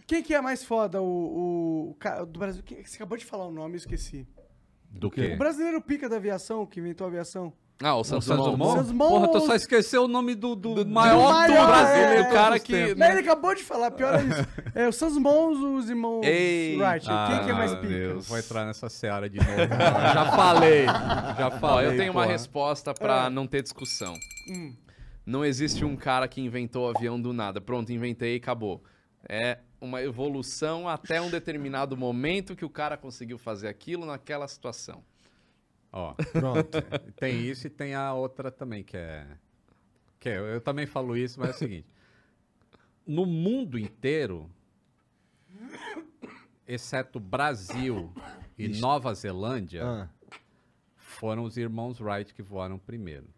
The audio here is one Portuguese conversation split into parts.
Quem que é mais foda? O cara do Brasil. Você acabou de falar o nome, eu esqueci. Do quê? O brasileiro pica da aviação, que inventou a aviação. Ah, o Santos Dumont. Santos Dumont. Porra, tu só esqueceu o nome do maior do maior, brasileiro. O cara que... Mas ele acabou de falar, pior é isso. É o Santos Dumont, os irmãos Ei. Wright. Quem que é mais pica? Eu vou entrar nessa seara de novo. Já falei. Ó, eu tenho uma porra. resposta pra não ter discussão. Não existe um cara que inventou o avião do nada. Pronto, inventei e acabou. É uma evolução até um determinado momento que o cara conseguiu fazer aquilo naquela situação. Ó, pronto. Tem isso e tem a outra também, que é... Eu também falo isso, mas é o seguinte. No mundo inteiro, exceto Brasil e Nova Zelândia, foram os irmãos Wright que voaram primeiro.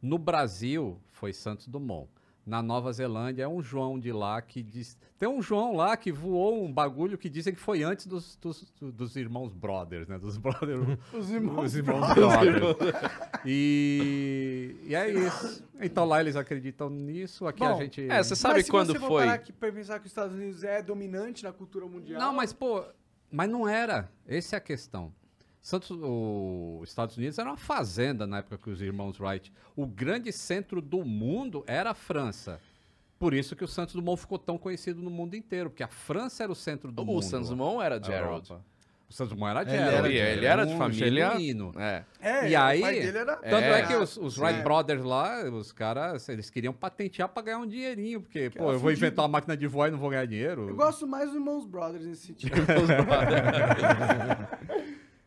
No Brasil, foi Santos Dumont. Na Nova Zelândia, é um João de lá que diz... Tem um João lá que voou um bagulho que dizem que foi antes dos irmãos Brothers, né? Dos brothers... Os irmãos Brothers. E é isso. Então lá eles acreditam nisso, aqui a gente... Você sabe quando se você foi? Pra pensar que os Estados Unidos é dominante na cultura mundial... Não, mas pô... Mas não era. Essa é a questão. Os Estados Unidos era uma fazenda na época que os irmãos Wright. O grande centro do mundo era a França. Por isso que o Santos Dumont ficou tão conhecido no mundo inteiro, porque a França era o centro do mundo. O Santos Dumont era Gerald. O Santos Dumont era Gerald. Ele era de família. Genuíno. É. E aí, o pai dele era... tanto é que os Wright Brothers lá, os caras, eles queriam patentear pra ganhar um dinheirinho, porque, pô, eu vou inventar uma máquina de voar e não vou ganhar dinheiro. Eu gosto mais dos irmãos Brothers nesse sentido.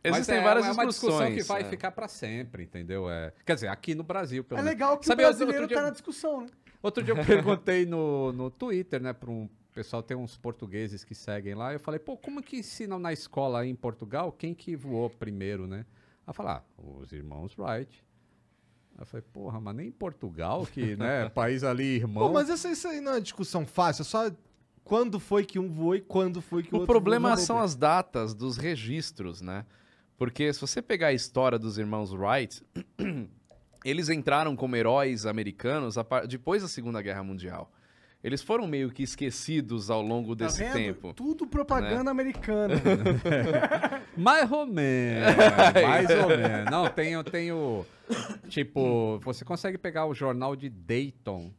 Existem várias é uma discussão discussões. que vai ficar pra sempre, entendeu? Quer dizer, aqui no Brasil, pelo É menos. legal que Sabe, o brasileiro outro dia- tá na discussão, né? Outro dia eu perguntei no Twitter, né, para um pessoal, tem uns portugueses que seguem lá, eu falei, pô, como que ensinam na escola aí em Portugal quem que voou primeiro, né? Aí falaram, os irmãos Wright. Aí eu falei, porra, mas nem em Portugal, que, né, país ali irmão. Pô, mas isso aí não é uma discussão fácil, é só quando foi que um voou e quando foi que o O outro problema voou. são as datas dos registros, né? Porque se você pegar a história dos irmãos Wright, eles entraram como heróis americanos depois da Segunda Guerra Mundial. Eles foram meio que esquecidos ao longo Tá desse vendo? tempo. Tudo propaganda americana. Mais ou menos, mais ou menos. Não, tenho, tipo, você consegue pegar o jornal de Dayton,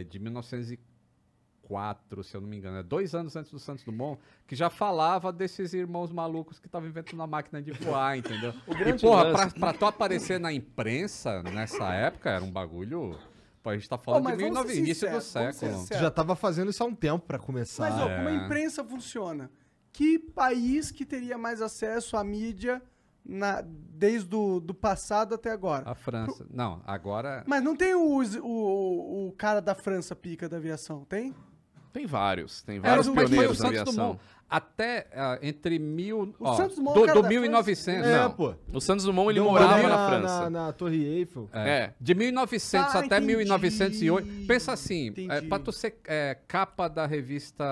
de 1904, se eu não me engano, 2 anos antes do Santos Dumont, que já falava desses irmãos malucos que estavam inventando uma máquina de voar, entendeu? E, porra, pra tu aparecer na imprensa nessa época, era um bagulho... Pô, a gente tá falando de 1900, início do século. Tu já tava fazendo isso há um tempo pra começar. Mas, ó, como a imprensa funciona? Que país que teria mais acesso à mídia desde do passado até agora? A França. Não, agora... Mas não tem o cara da França pica da aviação, tem? Tem vários Mas foi pioneiros o na Santos aviação. Dumont. Até entre mil... O Santos Dumont, cara do da 1900, É, não. pô. O Santos Dumont, ele Deu um morava rolê na França. Na Torre Eiffel. De 1900 até entendi. 1908. Pensa assim, Entendi. pra tu ser capa da revista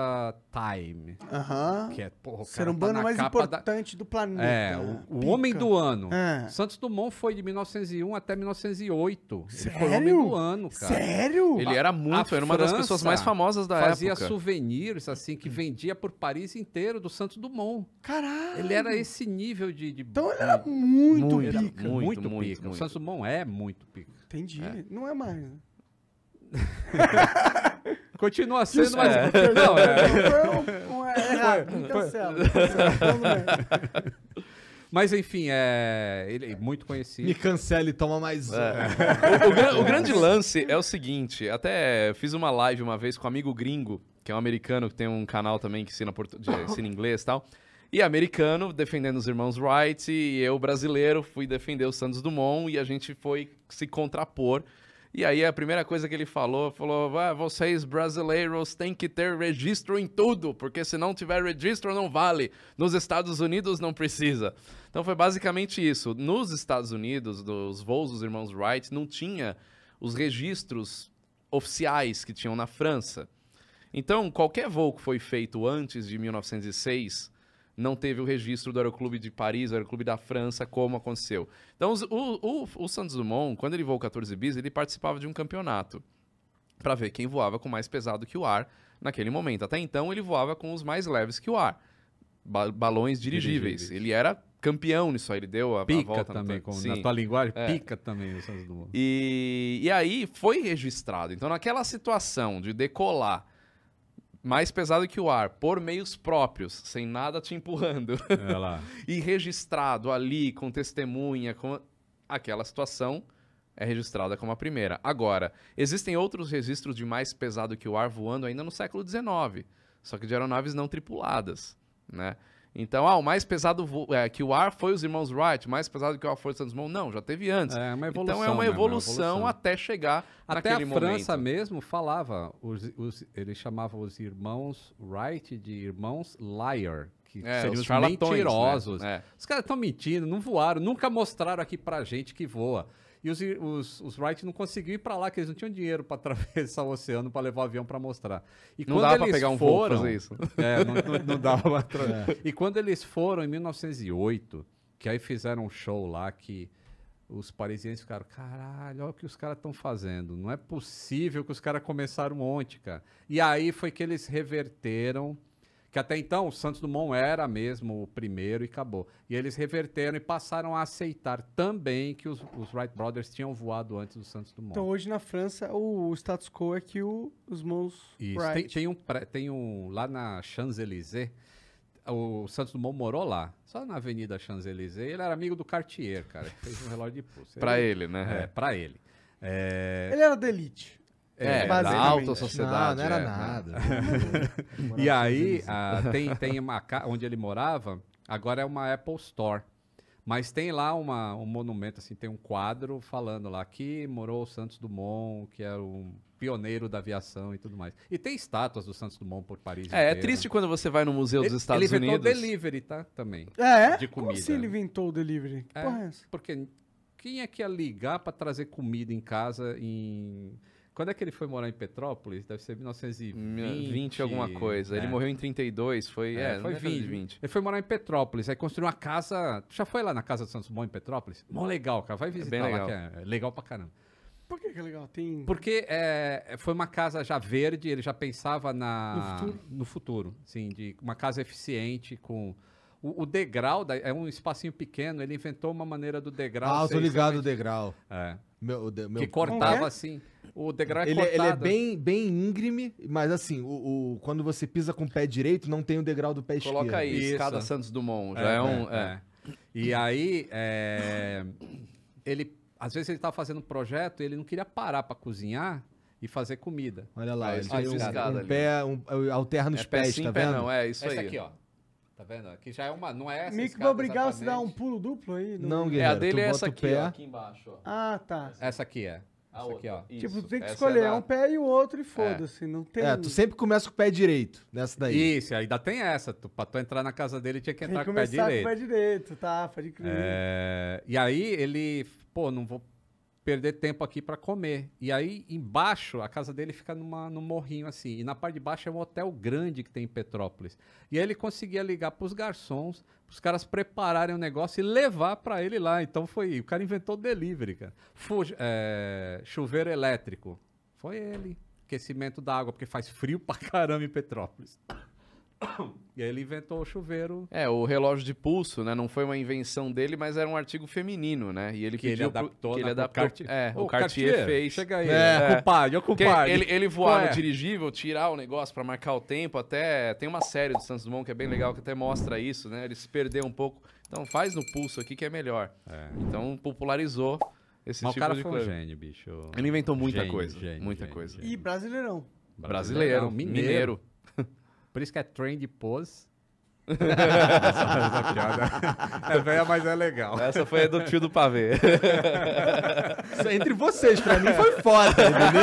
Time, Aham. que é, porra, o Ser cara tá humano na mais capa importante do planeta. o Pica. homem do ano. É. Santos Dumont foi de 1901 até 1908. Ele foi o Sério? homem do ano, cara. Sério? Ele era muito, era uma das França pessoas mais famosas da fazia época. souvenirs, assim, que vendia por Paris inteiro do Santos Dumont. Caralho. Ele era esse nível de Então ele era muito Muito. pica. Muito, pica. O muito. Santos Dumont é muito pica. Entendi. Não é mais, né? Continua sendo, mas... Não, foi errado. Me cancela. Tudo bem. Mas enfim, ele é muito conhecido. Me cancele, toma mais um. O grande lance é o seguinte, até fiz uma live uma vez com um amigo gringo, que é um americano que tem um canal também que ensina inglês e tal. E americano defendendo os irmãos Wright, e eu, brasileiro, fui defender o Santos Dumont, e a gente foi se contrapor. E aí a primeira coisa que ele falou, vocês brasileiros têm que ter registro em tudo, porque se não tiver registro não vale. Nos Estados Unidos não precisa. Então foi basicamente isso. Nos Estados Unidos, dos voos dos irmãos Wright, não tinha os registros oficiais que tinham na França. Então qualquer voo que foi feito antes de 1906... não teve o registro do Aeroclube de Paris, do Aeroclube da França, como aconteceu. Então, o Santos Dumont, quando ele voou 14 bis, ele participava de um campeonato para ver quem voava com mais pesado que o ar naquele momento. Até então, ele voava com os mais leves que o ar. Balões dirigíveis. Ele era campeão nisso aí, ele deu a Pica volta também, como Sim. na tua linguagem, pica também o Santos Dumont. E aí foi registrado. Então, naquela situação de decolar mais pesado que o ar, por meios próprios, sem nada te empurrando, Olha lá. e registrado ali com testemunha, com aquela situação é registrada como a primeira. Agora, existem outros registros de mais pesado que o ar voando ainda no século XIX, só que de aeronaves não tripuladas, né? Então, o mais pesado que o ar foi os irmãos Wright, mais pesado que o ar foi o Santos Dumont. Não, já teve antes. É uma evolução. Então é uma mesmo, evolução até chegar até naquele momento. a França mesmo falava, eles chamavam os irmãos Wright de irmãos liar, que seriam os charlatões, mentirosos. né? Os caras estão mentindo, não voaram, nunca mostraram aqui pra gente que voa. E os Wright não conseguiam ir pra lá, que eles não tinham dinheiro pra atravessar o oceano pra levar o avião pra mostrar. E Não quando dava pra eles pegar um voo pra foram, fazer isso. não dava pra... E quando eles foram, em 1908, que aí fizeram um show lá que os parisienses ficaram, caralho, olha o que os caras estão fazendo. Não é possível que os caras começaram ontem, cara. E aí foi que eles reverteram, que até então o Santos Dumont era mesmo o primeiro e acabou. E eles reverteram e passaram a aceitar também que os Wright Brothers tinham voado antes do Santos Dumont. Então hoje na França o status quo é que os irmãos Isso. Wright... Tem um lá na Champs-Élysées, o Santos Dumont morou lá, só na Avenida Champs-Élysées. Ele era amigo do Cartier, cara, que fez um relógio de pulso. Pra ele, né? Pra ele. Ele era da elite. Da basicamente. alta sociedade. Não era né? nada. E aí, tem uma onde ele morava, agora é uma Apple Store. Mas tem lá um monumento, assim, tem um quadro falando lá que morou o Santos Dumont, que era um pioneiro da aviação e tudo mais. E tem estátuas do Santos Dumont por Paris É inteiro. triste quando você vai no Museu dos Estados Ele inventou Unidos. o delivery, tá? Também. De Como comida. assim ele inventou o delivery? Que porra é essa? Porque quem é que ia ligar para trazer comida em casa em... Quando é que ele foi morar em Petrópolis? Deve ser 1920. 20 alguma coisa. Ele morreu em 32, foi Foi 20. Ele foi morar em Petrópolis, aí construiu uma casa... Tu já foi lá na casa do Santos Dumont em Petrópolis? Mó legal, cara. Vai visitar bem legal. lá, que é legal pra caramba. Por que é legal? Tem... Porque foi uma casa já verde, ele já pensava No futuro, assim, de uma casa eficiente com... O degrau, é um espacinho pequeno, ele inventou uma maneira do degrau... Ah, eu tô ligado o degrau. É. Meu Que Como cortava que é? assim. O degrau é ele cortado. é bem íngreme, mas assim, quando você pisa com o pé direito, não tem o degrau do pé esquerdo. Coloca aí, Isso. escada Santos Dumont. Já é um... E aí, ele... Às vezes ele estava fazendo um projeto e ele não queria parar para cozinhar e fazer comida. Olha lá, ele faz tem escada ali. pé, alterna os pés, sim, tá pé vendo? não, é isso Essa aí. aqui, ó. Tá vendo? Aqui já é uma... Não é essa Meio que escada vai obrigar você a dar um exatamente. pulo duplo aí? Não, É, guerreiro, a dele tu é bota essa o aqui, pé. ó, aqui embaixo. Ó. Ah, tá. Essa aqui é. A Essa aqui, ó. outra. Tipo, Isso, tu tem que essa escolher da- um pé e o outro e foda-se. Não tem... Tu sempre começa com o pé direito, nessa daí. Isso, ainda tem essa. Pra tu entrar na casa dele, tinha que Tem entrar que com o pé começar direito. com o pé direito, tá? Pode crer. E aí ele... Pô, não vou perder tempo aqui pra comer. E aí, embaixo, a casa dele fica num morrinho assim. E na parte de baixo é um hotel grande que tem em Petrópolis. E aí ele conseguia ligar pros garçons, pros caras prepararem o negócio e levar pra ele lá. Então foi... O cara inventou o delivery, cara. Chuveiro elétrico. Foi ele. Aquecimento da água, porque faz frio pra caramba em Petrópolis. E aí ele inventou o chuveiro... O relógio de pulso, né? Não foi uma invenção dele, mas era um artigo feminino, né? E ele Que ele pediu adaptou, que ele né, pro adaptou. Cartier. O Cartier fez. Chega aí. É. Compadre, ô Porque compadre. ele voar Qual no é? dirigível, tirar o negócio pra marcar o tempo, até tem uma série do Santos Dumont que é bem legal, que até mostra isso, né? Ele se perdeu um pouco. Então faz no pulso aqui que é melhor. Então popularizou esse Mas o tipo cara de foi um coisa. gênio, bicho. Ele inventou muita Gênio, coisa. gênio, muita gênio, coisa. gênio. E brasileirão. Brasileiro, mineiro. Por isso que é trend pose. Essa piada é velha, mas é legal. Essa foi a do tio do pavê. Isso é entre vocês, pra mim foi foda, entendeu?